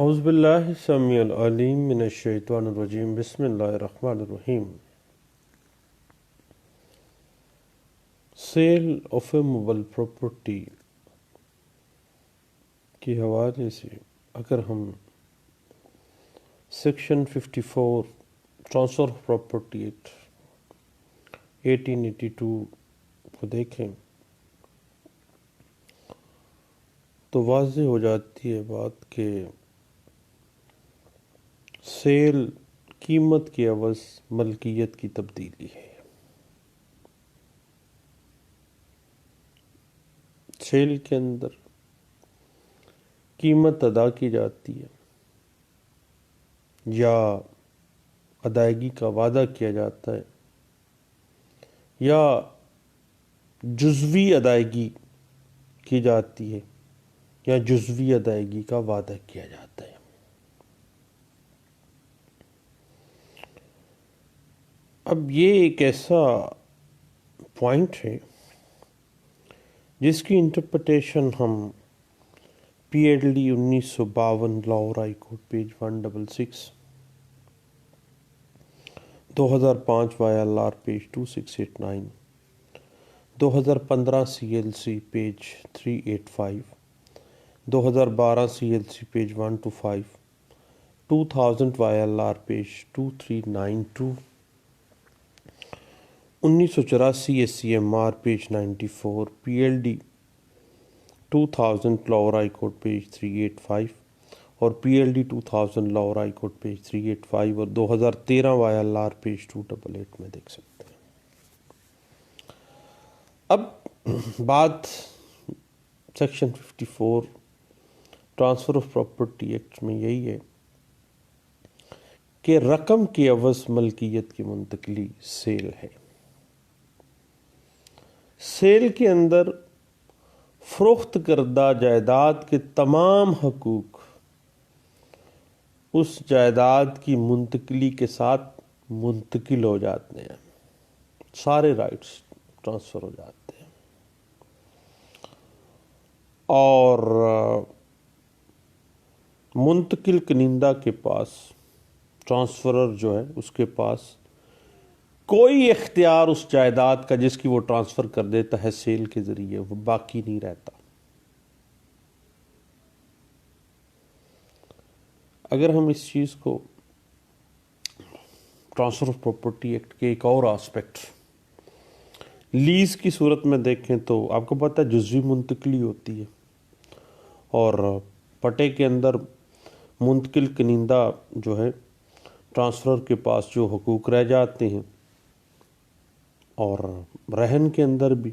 औज़ुबिल्लाहि समीउल अलीम मिनश्शैतानिर रजीम बिस्मिल्लाहिर रहमानिर रहीम। Sale of a movable property के हवाले से अगर हम section 54 transfer of property act 1882 को देखें तो वाज़ेह हो जाती है बात कि सेल कीमत के अवज़ मलकियत की तब्दीली है। सेल के अंदर कीमत अदा की जाती है या अदायगी का वादा किया जाता है या जुज़वी अदायगी की जाती है या जुज़वी अदायगी का वादा किया जाता है। अब ये एक ऐसा पॉइंट है जिसकी इंटरप्रिटेशन हम PLD 1952 Lahore high court page 166, 2005 YLR page 2689, 2015 CLC page 385, 2012 CLC page 125, 2000 YLR page 2392, 1984 SCMR page 94, PLD 2000 Lahore high court page 385 और PLD 2000 Lahore high court page 385 और 2013 YLR पेज 288 में देख सकते हैं। अब बात section 54 transfer of property act में यही है कि रकम की अवज़ मलकियत की मुंतकली सेल है। सेल के अंदर फ़रोख्त करदा जायदाद के तमाम हकूक़ उस जायदाद की मुंतकली के साथ मुंतकिल हो जाते हैं, सारे राइट्स ट्रांसफ़र हो जाते हैं और मुंतकिल कनिंदा के पास, ट्रांसफ़रर जो है उसके पास कोई इख्तियार उस जायदाद का जिसकी वो ट्रांसफ़र कर देता है सेल के ज़रिए वो बाकी नहीं रहता। अगर हम इस चीज़ को ट्रांसफ़र ऑफ प्रॉपर्टी एक्ट के एक और आस्पेक्ट लीज़ की सूरत में देखें तो आपको पता है जुज़वी मुंतकली होती है और पटे के अंदर मुंतकिल कनिंदा जो है ट्रांसफ़र के पास जो हकूक़ रह जाते हैं और रहन के अंदर भी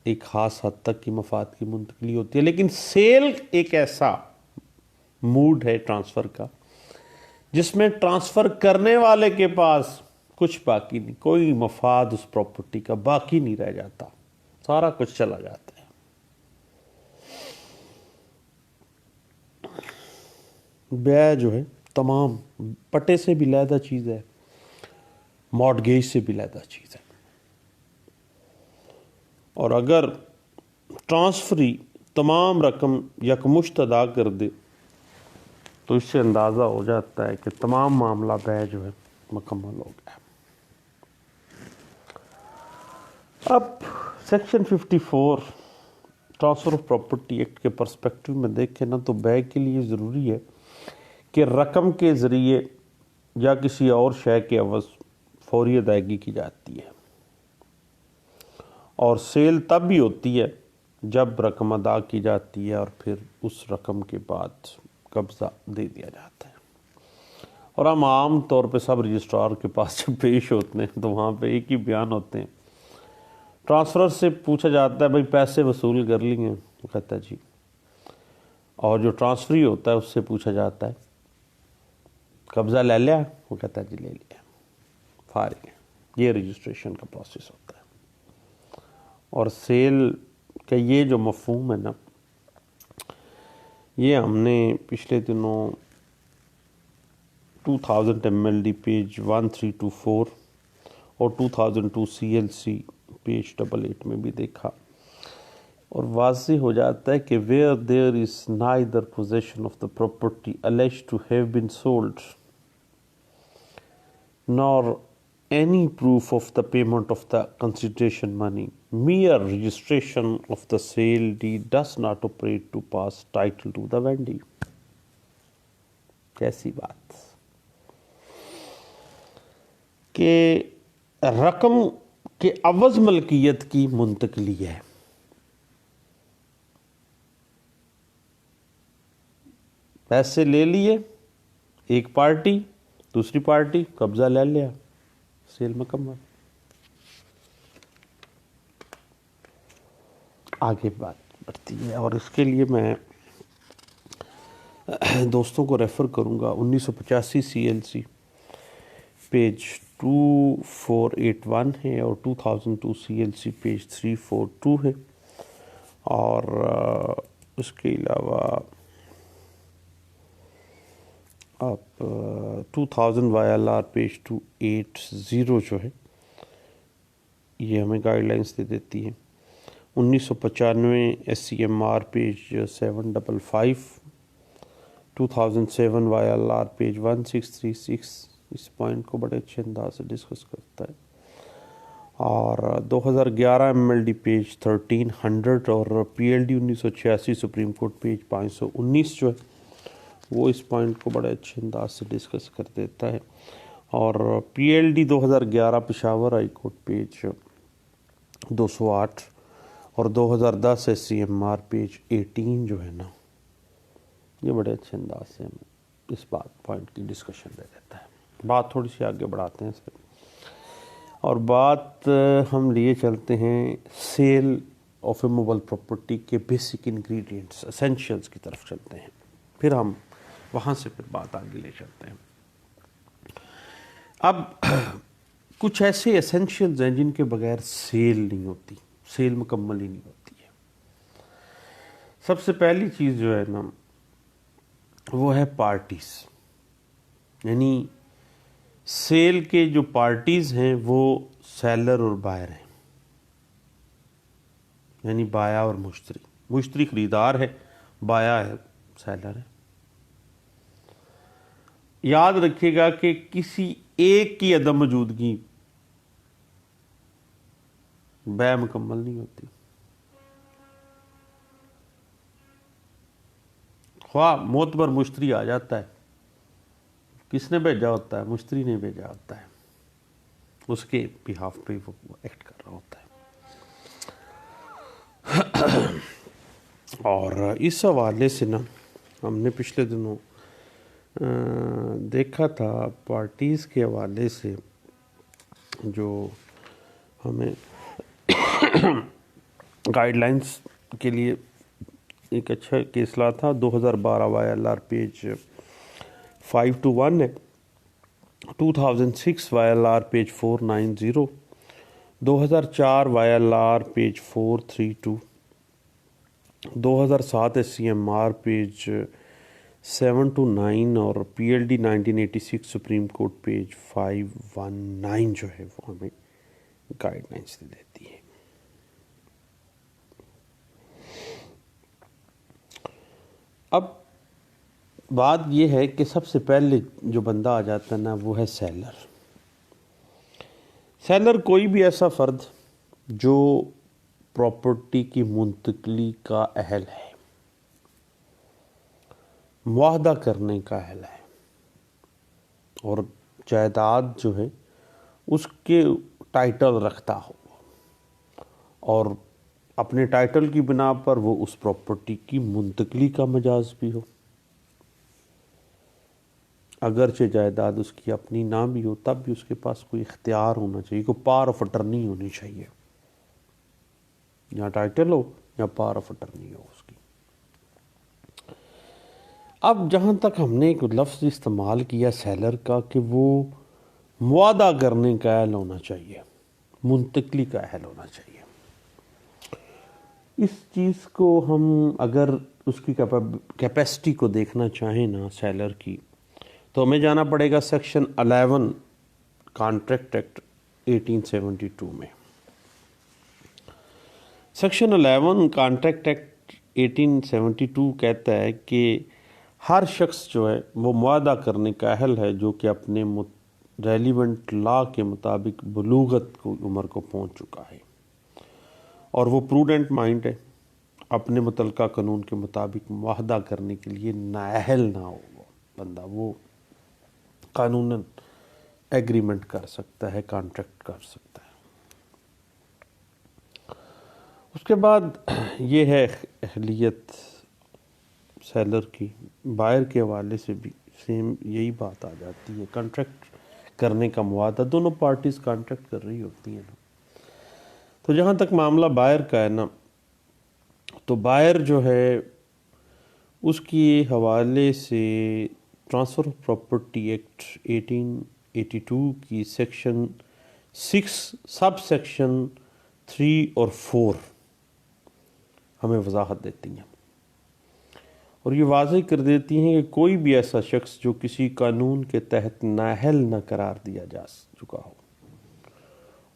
एक ख़ास हद तक की मफाद की मुंतकली होती है। लेकिन सेल एक ऐसा मूड है ट्रांसफ़र का जिसमें ट्रांसफ़र करने वाले के पास कुछ बाकी नहीं, कोई मफाद उस प्रॉपर्टी का बाकी नहीं रह जाता, सारा कुछ चला जाता है। ब्याह जो है तमाम पटे से भी लैदा चीज़ है, मॉर्टगेज से भी लैदा चीज़ है और अगर ट्रांसफरी तमाम रकम यकमुश्त अदा कर दे तो इससे अंदाज़ा हो जाता है कि तमाम मामला बैच जो है मुकम्मल हो गया। अब section 54 transfer of property act के पर्सपेक्टिव में देखें ना तो बैय के लिए ज़रूरी है कि रकम के ज़रिए या किसी और शय के अवज़ फौरी अदायगी की जाती है और सेल तब भी होती है जब रकम अदा की जाती है और फिर उस रकम के बाद कब्ज़ा दे दिया जाता है। और हम आम तौर पे सब रजिस्ट्रार के पास जब पेश होते हैं तो वहाँ पे एक ही बयान होते हैं। ट्रांसफ़र से पूछा जाता है भाई पैसे वसूल कर लिए, वो कहता है जी, और जो ट्रांसफरी होता है उससे पूछा जाता है कब्ज़ा ले लिया, वो कहता है जी ले लिया, फारिग है। ये रजिस्ट्रेशन का प्रोसेस होता है और सेल का ये जो मफ़हूम है ना, ये हमने पिछले दिनों 2000 MLD पेज 1324 और 2002 CLC पेज 88 में भी देखा और वाज़ेह हो जाता है कि where there is neither possession of the property alleged to have been sold nor any proof of the payment of the consideration money, mere registration of the sale deed does not operate to pass title to the vendee. कैसी बात कि रकम के अवज़ मलकियत की मुंतकली है। पैसे ले लिए एक पार्टी, दूसरी पार्टी कब्जा ले लिया, सेल मुकम्मल। आगे बात बढ़ती है और इसके लिए मैं दोस्तों को रेफ़र करूंगा 1985 CLC पेज 2481 है और 2002 CLC पेज 342 है और उसके अलावा आप 2000 YLR पेज 280 जो है ये हमें गाइडलाइंस दे देती है। 1995 SCMR पेज 755, 2007 YLR पेज 1636 इस पॉइंट को बड़े अच्छे अंदाज से डिस्कस करता है और 2011 MLD पेज 1300 और PLD 1986 सुप्रीम कोर्ट पेज 519 जो है वो इस पॉइंट को बड़े अच्छे अंदाज से डिस्कस कर देता है और PLD 2011 Peshawar high court page 208 और 2010 SCMR पेज 18 जो है ना ये बड़े अच्छे अंदाज से हमें इस बात पॉइंट की डिस्कशन दे देता है। बात थोड़ी सी आगे बढ़ाते हैं इस पर और बात हम लिए चलते हैं sale of a movable property के बेसिक इंग्रेडिएंट्स एसेंशियल्स की तरफ चलते हैं, फिर हम वहाँ से फिर बात आगे ले चलते हैं। अब कुछ ऐसे एसेंशियल्स हैं जिनके बगैर सेल नहीं होती, सेल मुकम्मल ही नहीं होती है। सबसे पहली चीज़ जो है ना वो है पार्टीज़, यानी सेल के जो पार्टीज़ हैं वो सेलर और बायर हैं, यानी बाया और मुश्तरी। मुश्तरी खरीदार है, बाया है सेलर है। याद रखिएगा कि किसी एक की अदम मौजूदगी बै मुकम्मल नहीं होती। ख्वाह मोतबर मुश्तरी आ जाता है, किसने भेजा होता है? मुश्तरी ने भेजा होता है, उसके बिहाफ पे वो एक्ट कर रहा होता है। और इस हवाले से ना हमने पिछले दिनों देखा था पार्टीज़ के हवाले से जो हमें गाइडलाइंस के लिए एक अच्छा केस ला था। 2012 YLR पेज 521 है, 2006 YLR page 490, 2004 YLR page 432, 2007 SCMR page 729 और PLD 1986 सुप्रीम कोर्ट पेज 519 जो है वो हमें गाइडलाइंस दे देती है। अब बात ये है कि सबसे पहले जो बंदा आ जाता है ना वो है सेलर। सेलर कोई भी ऐसा फ़र्द जो प्रॉपर्टी की मुंतकली का अहल है, मुआहदा करने का अहल है और जायदाद जो है उसके टाइटल रखता हो और अपने टाइटल की बिना पर वो उस प्रॉपर्टी की मुंतकली का मजाज भी हो। अगरचे जायदाद उसकी अपनी ना भी हो तब भी उसके पास कोई इख्तियार होना चाहिए, कोई पावर ऑफ अटर्नी होनी चाहिए, या टाइटल हो या पावर ऑफ अटर्नी हो उसकी। अब जहाँ तक हमने एक लफ्ज़ इस्तेमाल किया सेलर का कि वो मुआदा करने का अहल होना चाहिए, मुंतकली का अहल होना चाहिए, इस चीज़ को हम अगर उसकी कैपेसिटी को देखना चाहें ना सेलर की, तो हमें जाना पड़ेगा सेक्शन 11 कॉन्ट्रैक्ट एक्ट 1872 में। सेक्शन 11 कॉन्ट्रैक्ट एक्ट 1872 कहता है कि हर शख्स जो है वो मुआहदा करने का अहल है जो कि अपने रेलिवेंट लॉ के मुताबिक बलूगत को उम्र को पहुंच चुका है और वो प्रूडेंट माइंड है, अपने मुतलका कानून के मुताबिक मुआहदा करने के लिए नाअहल ना हो वो बंदा, वो कानूनन एग्रीमेंट कर सकता है, कॉन्ट्रैक्ट कर सकता है। उसके बाद ये है अहलियत सेलर की। बायर के हवाले से भी सेम यही बात आ जाती है, कॉन्ट्रैक्ट करने का मुआहदा, दोनों पार्टीज कॉन्ट्रैक्ट कर रही होती हैं ना। तो जहाँ तक मामला बायर का है ना, तो बायर जो है उसकी हवाले से ट्रांसफ़र ऑफ प्रॉपर्टी एक्ट 1882 की सेक्शन 6 सब सेक्शन 3 और 4 हमें वजाहत देती हैं और ये वाज़ेह कर देती हैं कि कोई भी ऐसा शख्स जो किसी कानून के तहत नाअहल न करार दिया जा चुका हो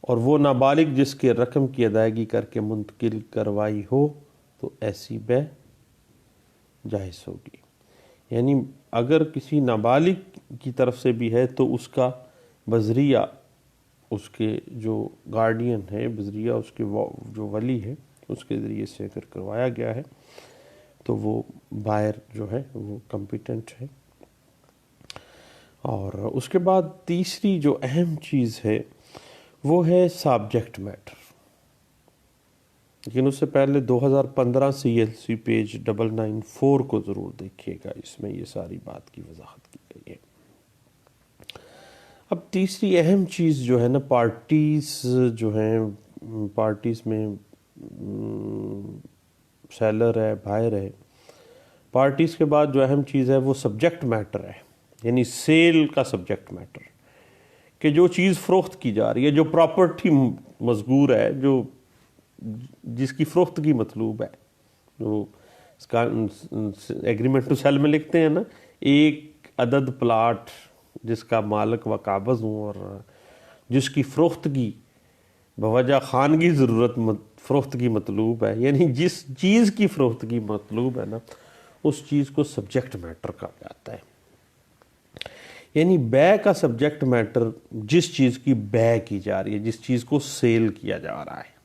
और वो नाबालिग जिसके रकम की अदायगी करके मुंतकिल करवाई हो तो ऐसी बै जायज़ होगी। यानी अगर किसी नाबालिग की तरफ से भी है तो उसका बजरिया उसके जो गार्डियन है, बजरिया उसके जो वली है, उसके ज़रिए से अगर करवाया गया है तो वो बायर जो है वो कॉम्पिटेंट है। और उसके बाद तीसरी जो अहम चीज़ है वो है सब्जेक्ट मैटर। लेकिन उससे पहले 2015 CLC पेज 994 को ज़रूर देखिएगा, इसमें ये सारी बात की वजाहत की गई है। अब तीसरी अहम चीज़ जो है ना, पार्टीज़ जो हैं, पार्टीज़ में सेलर है, बायर है, पार्टीज़ के बाद जो अहम चीज़ है वो सब्जेक्ट मैटर है, यानी सेल का सब्जेक्ट मैटर, कि जो चीज़ फ़रोख्त की जा रही है, जो प्रॉपर्टी मज़कूर है, जो जिसकी फ़रोख्त की मतलूब है, जो इसका एग्रीमेंट टू सेल में लिखते हैं ना, एक अदद प्लाट जिसका मालिक व काबज़ हूँ और जिसकी फ़रोख्तगी बवजह खानगी ज़रूरत फ़रोख्तगी मतलूब है, यानी जिस चीज़ की फ़रोख्तगी मतलूब है ना, उस चीज़ को सब्जेक्ट मैटर कहा जाता है। यानी बै का सब्जेक्ट मैटर जिस चीज़ की बै की जा रही है, जिस चीज़ को सेल किया जा रहा है,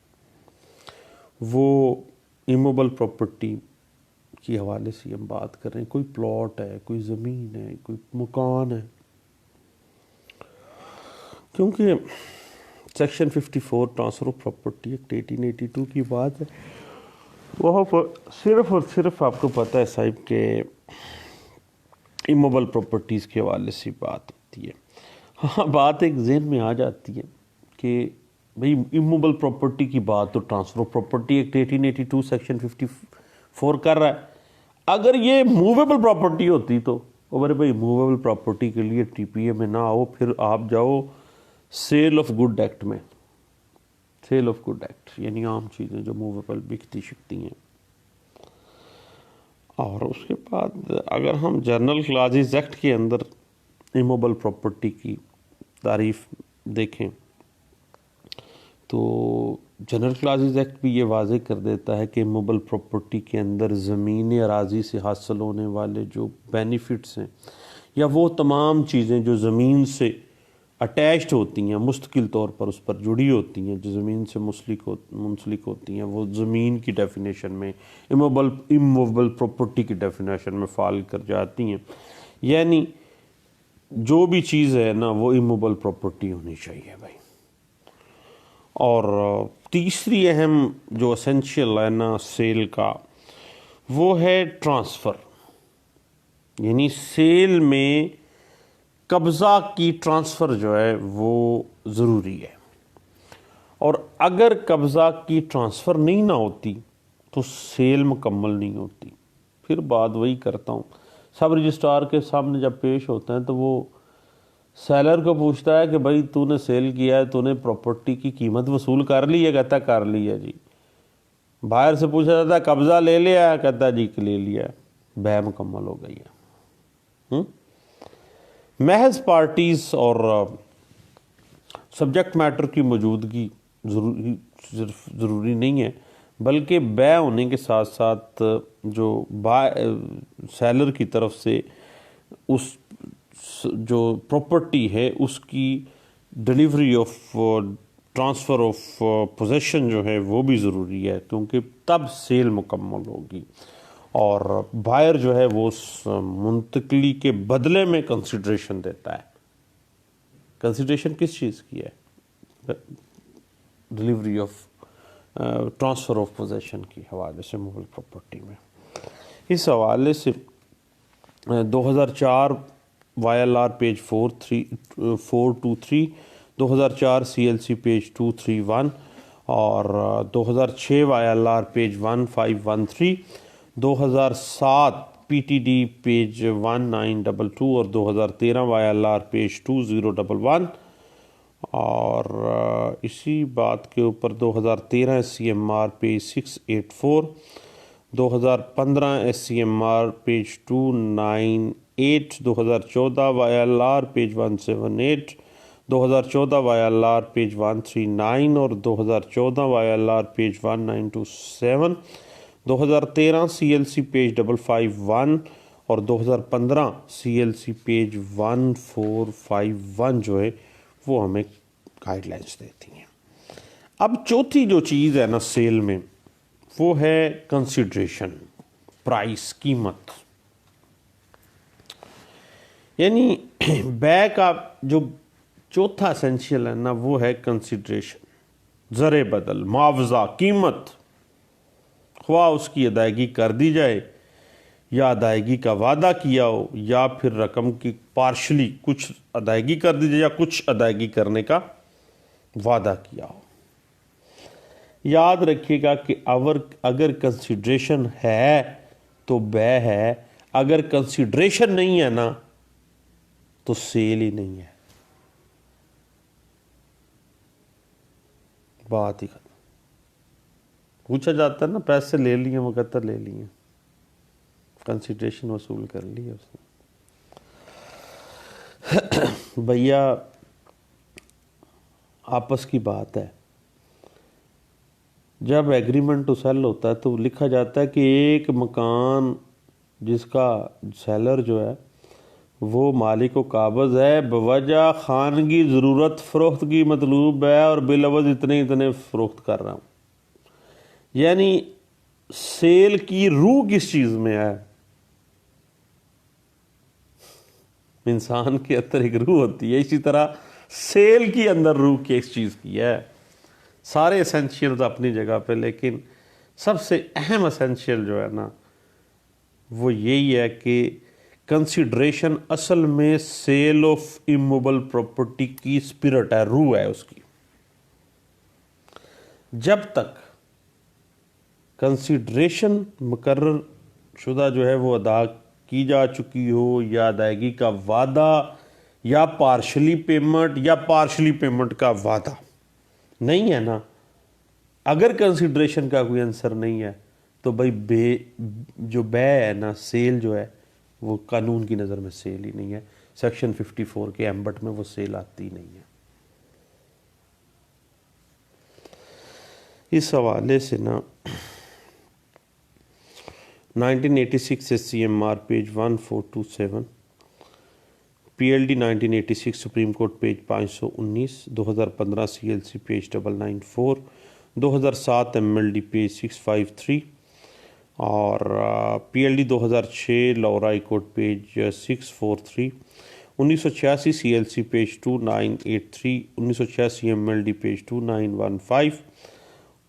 वो इमूवेबल प्रॉपर्टी के हवाले से हम बात कर रहे हैं। कोई प्लॉट है, कोई ज़मीन है, कोई मकान है, क्योंकि section 54 transfer of property act 1882 की बात है, वहाँ पर सिर्फ़ और सिर्फ आपको पता है साहिब के इमूवेबल प्रॉपर्टीज़ के हवाले से बात होती है। हाँ, बात एक ज़हन में आ जाती है कि भाई इमूवेबल प्रॉपर्टी की बात तो transfer of property act 1882 section 54 कर रहा है। अगर ये मूवेबल प्रॉपर्टी होती तो अरे भाई मूवेबल प्रॉपर्टी के लिए TPA में ना आओ, फिर आप जाओ सेल ऑफ गुड एक्ट में। सेल ऑफ गुड एक्ट यानी आम चीज़ें जो मूवेबल बिकती शिकती हैं। और उसके बाद अगर हम जनरल क्लासेस एक्ट के अंदर इमूवेबल प्रॉपर्टी की तारीफ देखें तो जनरल क्लासेस एक्ट भी ये वाज़े कर देता है कि इमूवेबल प्रॉपर्टी के अंदर ज़मीन अराज़ी से हासिल होने वाले जो बेनिफिट्स हैं या वो तमाम चीज़ें जो ज़मीन से अटैच्ड होती हैं, मुस्तकिल तौर पर उस पर जुड़ी होती हैं, जो ज़मीन से मुंसलिक होती हैं, वो ज़मीन की डेफिनेशन में इमूवेबल प्रॉपर्टी की डेफिनेशन में फ़ाल कर जाती हैं। यानी जो भी चीज़ है ना वो इमूवेबल प्रॉपर्टी होनी चाहिए भाई। और तीसरी अहम जो एसेंशियल है ना सेल का, वो है ट्रांसफ़र। यानी सेल में कब्ज़ा की ट्रांसफ़र जो है वो ज़रूरी है, और अगर कब्ज़ा की ट्रांसफ़र नहीं ना होती तो सेल मुकम्मल नहीं होती। फिर बात वही करता हूँ, सब रजिस्ट्रार के सामने जब पेश होते हैं तो वो सेलर को पूछता है कि भाई तूने सेल किया है, तूने प्रॉपर्टी की कीमत वसूल कर ली है? कहता कर ली है जी। बाहर से पूछा जाता है कब्ज़ा ले लिया? कहता जी ले लिया, बै मुकम्मल हो गई है। महज पार्टीज़ और सब्जेक्ट मैटर की मौजूदगी ज़रूरी नहीं है, बल्कि बै होने के साथ साथ जो सेलर की तरफ से उस जो प्रॉपर्टी है उसकी delivery of transfer of possession जो है वो भी ज़रूरी है, क्योंकि तब सेल मुकम्मल होगी। और बायर जो है वो उस मुंतकली के बदले में कंसिडरेशन देता है। कंसिडरेशन किस चीज़ की है? Delivery of transfer of possession की हवाले से मूवेबल प्रॉपर्टी में। इस हवाले से 2004 YLR पेज 423, 2004 CLC पेज 231 और 2006 YLR पेज 1513, 2007 PTD पेज 1922 और 2013 YLR पेज 2011 और इसी बात के ऊपर 2013 SCMR page 684, 2015 SCMR page 298, 2014 YLR page 178, 2014 YLR page 139 और 2014 YLR पेज 1927, 2013 CLC पेज 551 और 2015 CLC पेज 1451 जो है वो हमें गाइडलाइंस देती हैं। अब चौथी जो चीज़ है ना सेल में, वो है कंसिडरेशन, प्राइस, कीमत। यानी बै का जो चौथा एसेंशियल है ना वो है कंसिडरेशन, ज़रे बदल, मुआवजा, कीमत। ख्वाह उसकी अदायगी कर दी जाए या अदायगी का वादा किया हो, या फिर रकम की पार्शली कुछ अदायगी कर दी जाए या कुछ अदायगी करने का वादा किया हो। याद रखिएगा कि अगर कंसिडरेशन है तो बै है, अगर कंसिडरेशन नहीं है ना तो सेल ही नहीं है। बात ही खत्म। पूछा जाता है ना पैसे ले लिए, मुकद्दर ले लिए, कंसिडरेशन वसूल कर ली उसने। भैया आपस की बात है, जब एग्रीमेंट टू सेल होता है तो लिखा जाता है कि एक मकान जिसका सेलर जो है वो मालिक को काबज़ है, बवजह खानगी ज़रूरत फ़रोख्त की मतलूब है और बिलवज इतने इतने फ़रोख्त कर रहा हूँ। यानी सेल की रूह किस चीज़ में है? इंसान के अंदर एक रूह होती है, इसी तरह सेल की अंदर रूह किस चीज़ की है? सारे एसेंशियल्स अपनी जगह पे, लेकिन सबसे अहम एसेंशियल जो है ना वो यही है कि कंसिडरेशन असल में सेल ऑफ इमूवेबल प्रॉपर्टी की स्पिरिट है, रूह है उसकी। जब तक कंसिडरेशन मुकर्रर शुदा जो है वो अदा की जा चुकी हो, या अदायगी का वादा, या पार्शली पेमेंट, या पार्शली पेमेंट का वादा नहीं है ना, अगर कंसिडरेशन का कोई आंसर नहीं है तो भाई जो बै है ना, सेल जो है वो कानून की नज़र में सेल ही नहीं है। सेक्शन 54 के एम्बट में वो सेल आती नहीं है। इस हवाले से ना 1986 SCMR page 1427, PLD 1986 supreme court page 519, 2015 CLC page 994, 2007 MLD page 653 और PLD 2006 Lahore high court page 643, 1986 CLC page 2983, 1986 MLD page 2915,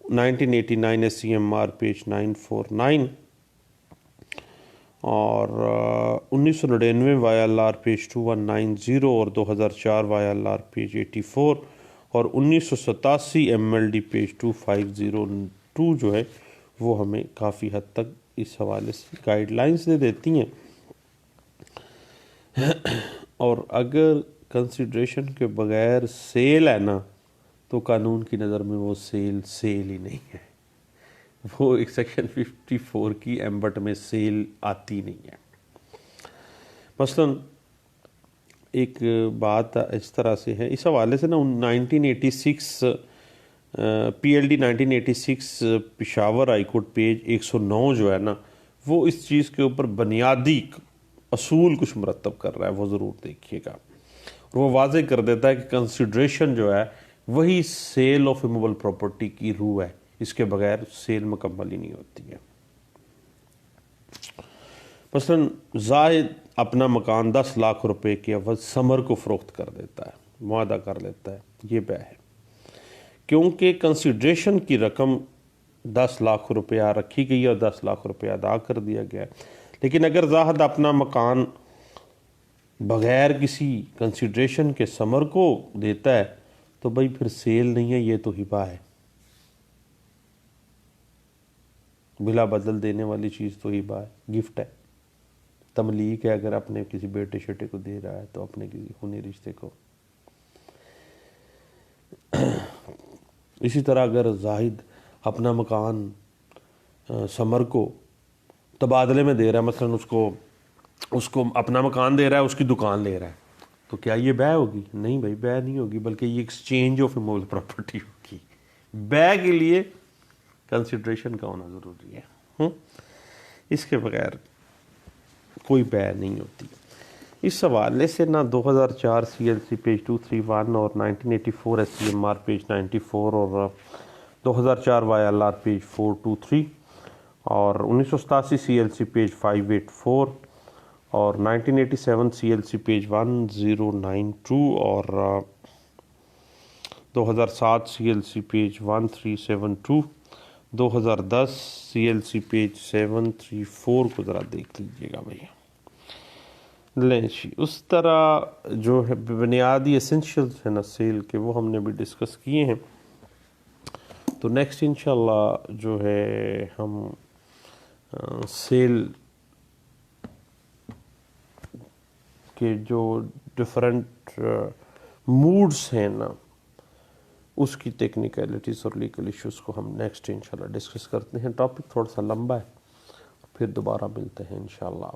1989 SCMR page 949 और 1999 YLR पेज 2190 और 2004 YLR पेज 84 और 1987 MLD पेज 2502 जो है वो हमें काफ़ी हद तक इस हवाले से गाइडलाइंस दे देती हैं। और अगर कंसिडरेशन के बगैर सेल है ना तो कानून की नज़र में वो सेल ही नहीं है, वो एक सेक्शन 54 की एम्बट में सेल आती नहीं है। मसलन एक बात इस तरह से है, इस हवाले से ना 1986 PLD 1986 Peshawar high court page 109 जो है ना, वो इस चीज़ के ऊपर बुनियादी असूल कुछ मुरतब कर रहा है, वो ज़रूर देखिएगा। और वो वाजे कर देता है कि कंसिडरेशन जो है वही सेल ऑफ इमूवेबल प्रॉपर्टी की रूह है, इसके बगैर सेल मुकम्मल ही नहीं होती है। मसलन जाहिद अपना मकान 10 लाख रुपए के अवध समर को फ़रोख्त कर देता है, मुआदा कर लेता है, ये बै है। क्योंकि कंसिडरेशन की रकम 10 लाख रुपया रखी गई है और 10 लाख रुपया अदा कर दिया गया है। लेकिन अगर जाहिद अपना मकान बगैर किसी कंसिडरेशन के समर को देता है तो भाई फिर सेल नहीं है, ये तो हिबा है। बिला बदल देने वाली चीज़ तो हिबा है, गिफ्ट है, तमलीक है। अगर अपने किसी बेटे शेटे को दे रहा है तो अपने किसी खूनी रिश्ते को। इसी तरह अगर जाहिद अपना मकान समर को तबादले में दे रहा है, मसलन उसको अपना मकान दे रहा है, उसकी दुकान ले रहा है, तो क्या ये बै होगी? नहीं भाई, बै नहीं होगी, बल्कि ये एक्सचेंज ऑफ इमूवेबल प्रॉपर्टी होगी। बै के लिए कंसिडरेशन का होना ज़रूरी है। इसके बगैर कोई बै नहीं होती। इस हवाले से ना 2004 CLC पेज 231 और 1984 SCMR पेज 94 और 2004 YLR पेज 423 और 1987 CLC पेज 584 और 1987 CLC पेज 1092 और 2007 CLC पेज 1372, 2010 CLC पेज 734 को ज़रा देख लीजिएगा भैया। लें उस तरह जो है बुनियादी एसेंशियल्स है ना सेल के, वो हमने भी डिस्कस किए हैं। तो नेक्स्ट इंशाल्लाह जो है हम सेल के जो डिफरेंट मूड्स हैं ना, उसकी टेक्निकलिटीज़ और लीगल इश्यूज़ को हम नेक्स्ट इंशाल्लाह डिस्कस करते हैं। टॉपिक थोड़ा सा लंबा है, फिर दोबारा मिलते हैं इंशाल्लाह।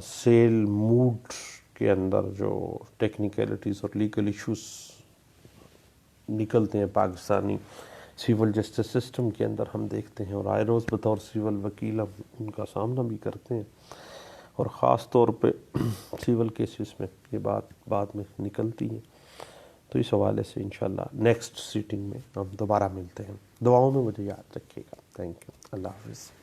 सेल मूड के अंदर जो टेक्निकलिटीज़ और लीगल इश्यूज़ निकलते हैं पाकिस्तानी सिविल जस्टिस सिस्टम के अंदर, हम देखते हैं। और आए रोज़ बतौर सिविल वकील हम उनका सामना भी करते हैं, और ख़ास तौर पे सिविल केसेस में ये बात बाद में निकलती है। तो इस हवाले से इंशाल्लाह नेक्स्ट सीटिंग में हम दोबारा मिलते हैं। दुआओं में मुझे याद रखिएगा। Thank you. अल्लाह हाफ़िज़।